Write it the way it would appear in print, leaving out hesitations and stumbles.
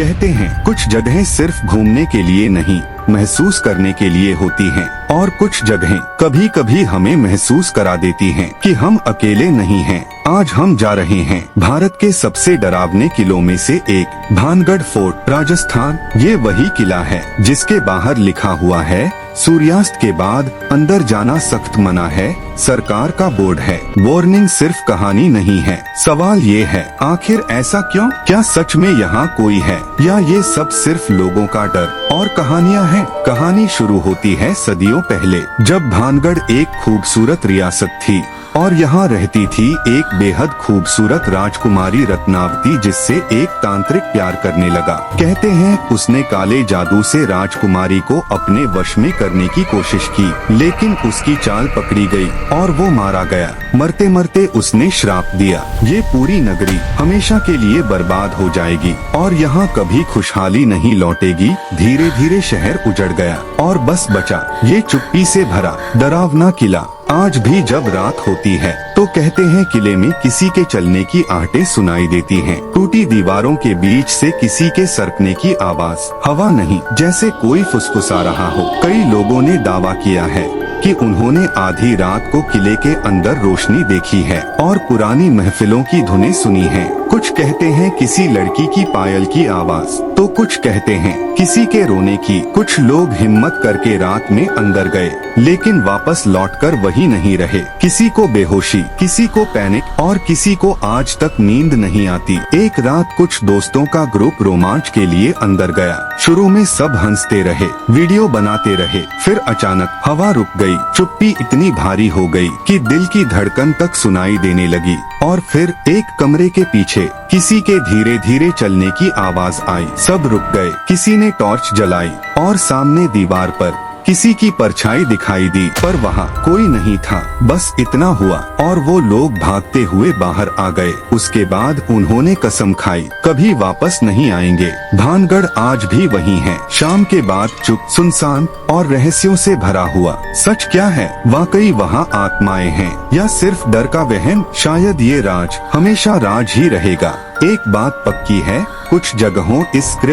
कहते हैं कुछ जगहें सिर्फ घूमने के लिए नहीं, महसूस करने के लिए होती हैं, और कुछ जगहें कभी कभी हमें महसूस करा देती हैं कि हम अकेले नहीं हैं। आज हम जा रहे हैं भारत के सबसे डरावने किलों में से एक, भानगढ़ फोर्ट, राजस्थान। ये वही किला है जिसके बाहर लिखा हुआ है, सूर्यास्त के बाद अंदर जाना सख्त मना है। सरकार का बोर्ड है। वार्निंग सिर्फ कहानी नहीं है। सवाल ये है, आखिर ऐसा क्यों? क्या सच में यहाँ कोई है, या ये सब सिर्फ लोगों का डर और कहानियाँ हैं? कहानी शुरू होती है सदियों पहले, जब भानगढ़ एक खूबसूरत रियासत थी और यहाँ रहती थी एक बेहद खूबसूरत राजकुमारी रत्नावती, जिससे एक तांत्रिक प्यार करने लगा। कहते हैं उसने काले जादू से राजकुमारी को अपने वश में करने की कोशिश की, लेकिन उसकी चाल पकड़ी गई और वो मारा गया। मरते मरते उसने श्राप दिया, ये पूरी नगरी हमेशा के लिए बर्बाद हो जाएगी और यहाँ कभी खुशहाली नहीं लौटेगी। धीरे धीरे शहर उजड़ गया और बस बचा ये चुप्पी से भरा डरावना किला। आज भी जब रात होती है तो कहते हैं किले में किसी के चलने की आहटें सुनाई देती हैं। टूटी दीवारों के बीच से किसी के सरकने की आवाज, हवा नहीं, जैसे कोई फुसफुसा रहा हो। कई लोगों ने दावा किया है कि उन्होंने आधी रात को किले के अंदर रोशनी देखी है और पुरानी महफिलों की धुनें सुनी हैं। कुछ कहते हैं किसी लड़की की पायल की आवाज, तो कुछ कहते हैं किसी के रोने की। कुछ लोग हिम्मत करके रात में अंदर गए, लेकिन वापस लौटकर वही नहीं रहे। किसी को बेहोशी, किसी को पैनिक और किसी को आज तक नींद नहीं आती। एक रात कुछ दोस्तों का ग्रुप रोमांच के लिए अंदर गया। शुरू में सब हंसते रहे, वीडियो बनाते रहे, फिर अचानक हवा रुक गई। चुप्पी इतनी भारी हो गई कि दिल की धड़कन तक सुनाई देने लगी। और फिर एक कमरे के पीछे किसी के धीरे धीरे चलने की आवाज आई। सब रुक गए। किसी ने टॉर्च जलाई और सामने दीवार पर किसी की परछाई दिखाई दी, पर वहाँ कोई नहीं था। बस इतना हुआ और वो लोग भागते हुए बाहर आ गए। उसके बाद उन्होंने कसम खाई, कभी वापस नहीं आएंगे। भानगढ़ आज भी वही है, शाम के बाद चुप, सुनसान और रहस्यों से भरा हुआ। सच क्या है? वाकई वहाँ आत्माएं हैं या सिर्फ डर का वहम? शायद ये राज हमेशा राज ही रहेगा। एक बात पक्की है, कुछ जगहों इस स्क्रिप्ट